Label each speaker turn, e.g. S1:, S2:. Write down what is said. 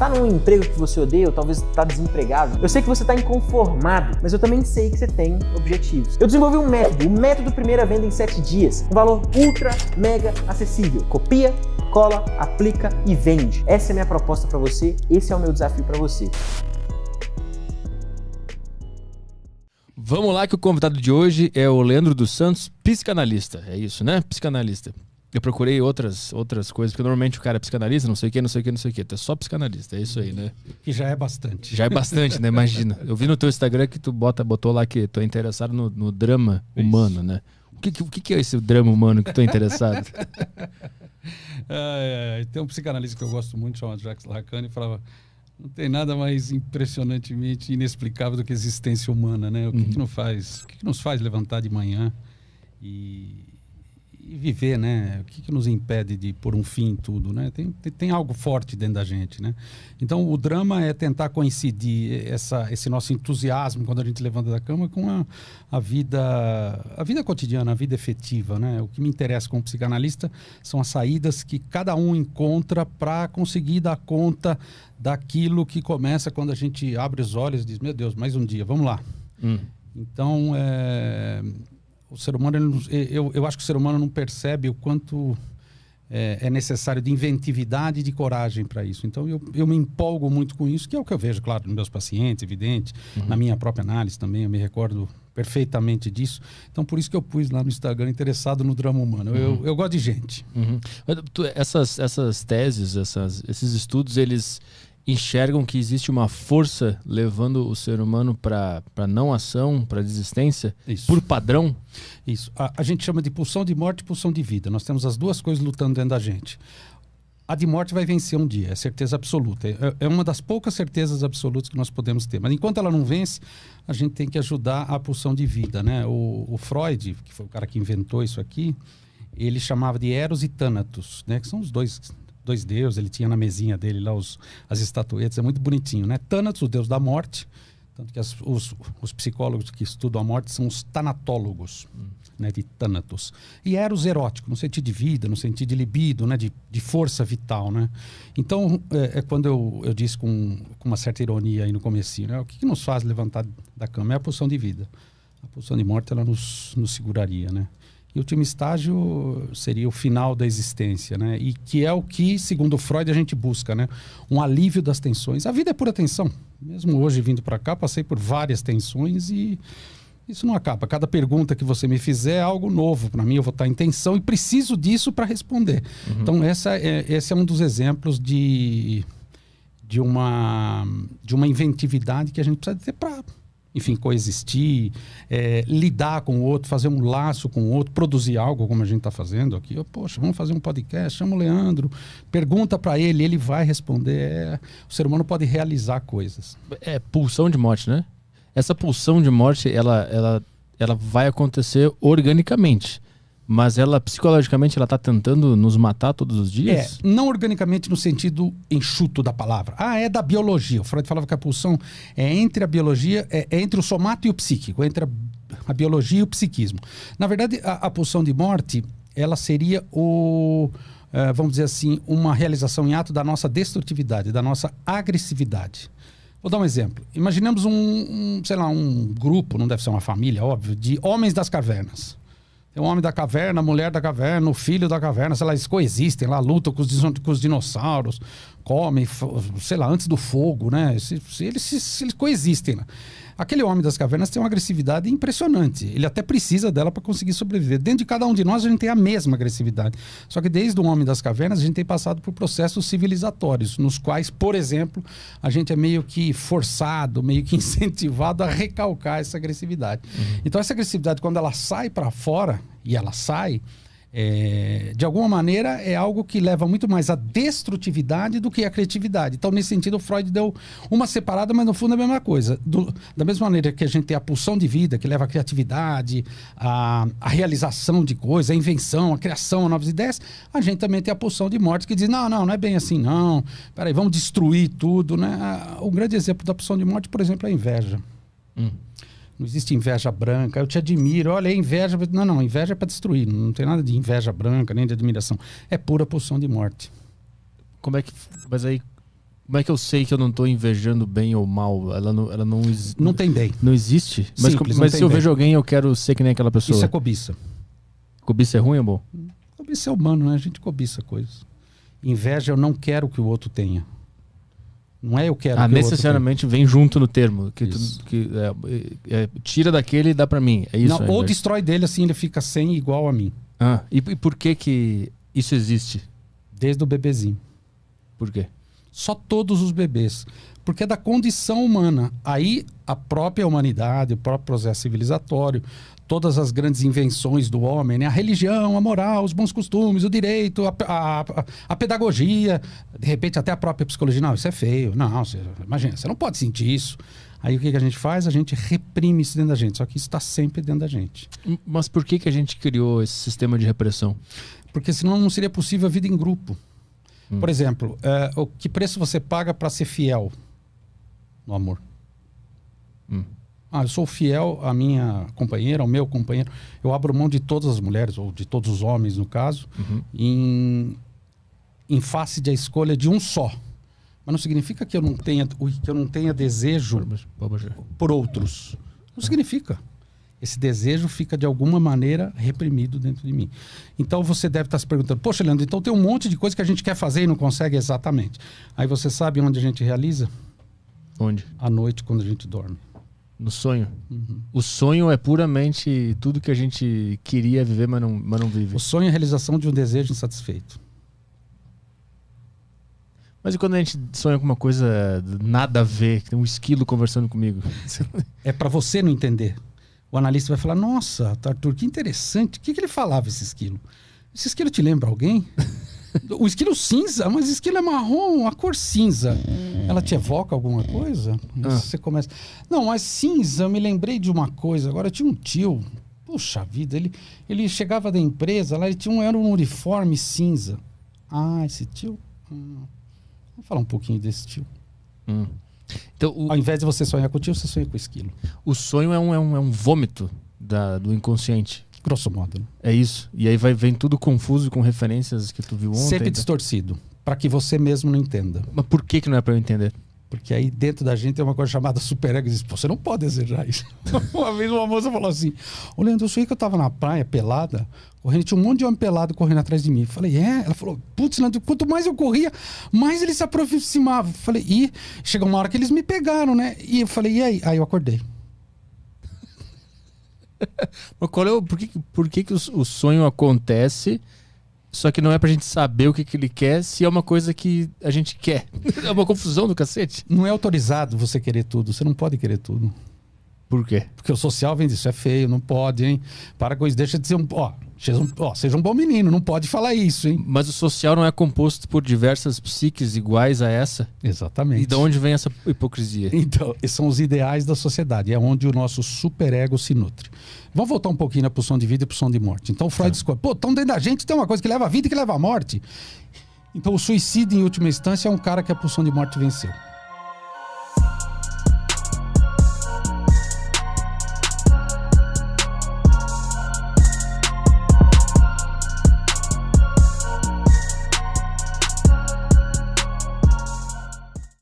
S1: tá num emprego que você odeia, ou talvez tá desempregado. Eu sei que você tá inconformado, mas eu também sei que você tem objetivos. Eu desenvolvi um método, o método Primeira Venda em 7 dias. Um valor ultra, mega acessível. Copia, cola, aplica e vende. Essa é a minha proposta para você, esse é o meu desafio para você.
S2: Vamos lá, que o convidado de hoje é o Leandro dos Santos, psicanalista. É isso, né? Psicanalista. Eu procurei outras coisas, porque normalmente o cara é psicanalista, não sei o que. Tu é só psicanalista, é isso aí, né?
S3: Que já é bastante.
S2: Já é bastante, né? Imagina. Eu vi no teu Instagram que tu botou lá que tu é interessado no drama humano, né? O que é esse drama humano que tu é interessado?
S3: Tem um psicanalista que eu gosto muito, chamado Jacques Lacan, e falava: não tem nada mais impressionantemente inexplicável do que a existência humana, né? O que nos faz levantar de manhã e viver, né? O que nos impede de pôr um fim em tudo, né? Tem algo forte dentro da gente, né? Então, o drama é tentar coincidir esse nosso entusiasmo quando a gente levanta da cama com a vida cotidiana, a vida efetiva, né? O que me interessa como psicanalista são as saídas que cada um encontra para conseguir dar conta daquilo que começa quando a gente abre os olhos e diz: meu Deus, mais um dia, vamos lá. Então, o ser humano, eu acho que o ser humano não percebe o quanto é necessário de inventividade e de coragem para isso. Então, eu me empolgo muito com isso, que é o que eu vejo, claro, nos meus pacientes, evidente, na minha própria análise também, eu me recordo perfeitamente disso. Então, por isso que eu pus lá no Instagram, interessado no drama humano. Eu gosto de gente.
S2: Essas teses, esses estudos, eles enxergam que existe uma força levando o ser humano para não ação, para desistência, por padrão?
S3: Isso. A gente chama de pulsão de morte e pulsão de vida. Nós temos as duas coisas lutando dentro da gente. A de morte vai vencer um dia, é certeza absoluta. É uma das poucas certezas absolutas que nós podemos ter. Mas enquanto ela não vence, a gente tem que ajudar a pulsão de vida, né? O Freud, que foi o cara que inventou isso aqui, ele chamava de Eros e Thanatos, né? Que são os dois deuses. Ele tinha na mesinha dele lá as estatuetas, é muito bonitinho, né? Thanatos, o deus da morte, tanto que os psicólogos que estudam a morte são os tanatólogos, né, de Thanatos. E Eros, erótico, no sentido de vida, no sentido de libido, né, de força vital, né? Então, quando eu disse com uma certa ironia aí no comecinho, né, o que nos faz levantar da cama é a pulsão de vida. A pulsão de morte, ela nos seguraria, né? E o último estágio seria o final da existência, né? E que é o que, segundo Freud, a gente busca, né? Um alívio das tensões. A vida é pura tensão. Mesmo hoje, vindo para cá, passei por várias tensões e isso não acaba. Cada pergunta que você me fizer é algo novo para mim. Eu vou estar em tensão e preciso disso para responder. Então, esse é um dos exemplos de uma inventividade que a gente precisa ter para, enfim, coexistir, lidar com o outro, fazer um laço com o outro, produzir algo como a gente está fazendo aqui. Poxa, vamos fazer um podcast, chama o Leandro, pergunta para ele, ele vai responder. O ser humano pode realizar coisas.
S2: É pulsão de morte, né? Essa pulsão de morte, ela vai acontecer organicamente. Mas ela, psicologicamente, ela está tentando nos matar todos os dias?
S3: Não organicamente no sentido enxuto da palavra. É da biologia. O Freud falava que a pulsão é entre a biologia, é entre o somato e o psíquico, entre a biologia e o psiquismo. Na verdade, a pulsão de morte, ela seria vamos dizer assim, uma realização em ato da nossa destrutividade, da nossa agressividade. Vou dar um exemplo. Imaginemos um grupo, não deve ser uma família, óbvio, de homens das cavernas. Tem o homem da caverna, a mulher da caverna, o filho da caverna, sei lá, eles coexistem lá, lutam com os dinossauros, comem, sei lá, antes do fogo, né? Eles coexistem lá. Aquele homem das cavernas tem uma agressividade impressionante. Ele até precisa dela para conseguir sobreviver. Dentro de cada um de nós, a gente tem a mesma agressividade. Só que desde o homem das cavernas, a gente tem passado por processos civilizatórios, nos quais, por exemplo, a gente é meio que forçado, meio que incentivado a recalcar essa agressividade. Então, essa agressividade, quando ela sai para fora, e ela sai, de alguma maneira é algo que leva muito mais à destrutividade do que à criatividade. Então, nesse sentido, o Freud deu uma separada, mas no fundo é a mesma coisa. Da mesma maneira que a gente tem a pulsão de vida, que leva à criatividade, a realização de coisas, a invenção, a criação, a novas ideias, a gente também tem a pulsão de morte, que diz, não é bem assim, não. Peraí, vamos destruir tudo, né? Um grande exemplo da pulsão de morte, por exemplo, é a inveja. Não existe inveja branca. Eu te admiro. Olha, é inveja. Não, inveja é para destruir. Não tem nada de inveja branca, nem de admiração. É pura pulsão de morte.
S2: Como é que... Mas aí, Como é que eu sei que eu não tô invejando bem ou mal? Ela
S3: não tem bem.
S2: Não existe?
S3: Simples,
S2: mas se eu vejo alguém, eu quero ser que nem aquela pessoa.
S3: Isso é cobiça.
S2: Cobiça é ruim ou bom?
S3: Cobiça é humano, né? A gente cobiça coisas. Inveja, eu não quero que o outro tenha. Não é eu quero que o outro tenha.
S2: Necessariamente vem junto no termo. Tira daquele e dá pra mim. É isso?
S3: Não, ou destrói dele, assim ele fica sem igual a mim.
S2: E por que isso existe?
S3: Desde o bebezinho.
S2: Por quê?
S3: Só todos os bebês. Porque é da condição humana. Aí a própria humanidade, o próprio processo civilizatório, todas as grandes invenções do homem, né? A religião, a moral, os bons costumes, o direito, a pedagogia, de repente até a própria psicologia. Não, isso é feio. Não, imagina, você não pode sentir isso. Aí o que a gente faz? A gente reprime isso dentro da gente. Só que isso está sempre dentro da gente.
S2: Mas por que a gente criou esse sistema de repressão?
S3: Porque senão não seria possível a vida em grupo. Por exemplo, o que preço você paga para ser fiel no amor? Eu sou fiel à minha companheira, ao meu companheiro. Eu abro mão de todas as mulheres, ou de todos os homens, no caso, em face da escolha de um só. Mas não significa que eu não tenha desejo por outros. Não significa. Esse desejo fica, de alguma maneira, reprimido dentro de mim. Então, você deve estar se perguntando, poxa, Leandro, então tem um monte de coisa que a gente quer fazer e não consegue exatamente. Aí você sabe onde a gente realiza?
S2: Onde?
S3: À noite, quando a gente dorme.
S2: No sonho? O sonho é puramente tudo que a gente queria viver, mas não vive.
S3: O sonho é a realização de um desejo insatisfeito.
S2: Mas e quando a gente sonha com uma coisa nada a ver, que tem um esquilo conversando comigo?
S3: É para você não entender. O analista vai falar, nossa, Arthur, que interessante. O que ele falava, esse esquilo? Esse esquilo te lembra alguém? O esquilo cinza, mas o esquilo é marrom, a cor cinza. Ela te evoca alguma coisa? Você começa... Não, mas cinza, eu me lembrei de uma coisa. Agora, eu tinha um tio, puxa vida, ele chegava da empresa, lá ele era um uniforme cinza. Esse tio... Vamos falar um pouquinho desse tio. Então, ao invés de você sonhar com o tio, você sonha com o esquilo.
S2: O sonho é um vômito do inconsciente.
S3: Grosso modo. Né?
S2: É isso. E aí vem tudo confuso com referências que tu viu ontem.
S3: Sempre distorcido. Para que você mesmo não entenda.
S2: Mas por que não é para eu entender?
S3: Porque aí dentro da gente tem uma coisa chamada superego. E diz, você não pode desejar isso. Uma vez uma moça falou assim, ô Leandro, eu sonhei que eu tava na praia, pelada, correndo, tinha um monte de homem pelado correndo atrás de mim. Eu falei, Ela falou, putz, Leandro, quanto mais eu corria, mais eles se aproximavam. Eu falei, chegou uma hora que eles me pegaram, né? E eu falei, e aí? Aí eu acordei.
S2: Mas por que o sonho acontece, só que não é pra gente saber o que ele quer, se é uma coisa que a gente quer? É uma confusão do cacete.
S3: Não é autorizado você querer tudo, você não pode querer tudo.
S2: Por quê?
S3: Porque o social vem disso, é feio, não pode, hein? Para com isso, deixa de ser seja um bom menino, não pode falar isso, hein?
S2: Mas o social não é composto por diversas psiques iguais a essa?
S3: Exatamente.
S2: E de onde vem essa hipocrisia?
S3: Então, esses são os ideais da sociedade, é onde o nosso superego se nutre. Vamos voltar um pouquinho na pulsão de vida e pulsão de morte. Então, Freud escolhe, então dentro da gente tem uma coisa que leva à vida e que leva à morte. Então, o suicídio, em última instância, é um cara que a pulsão de morte venceu.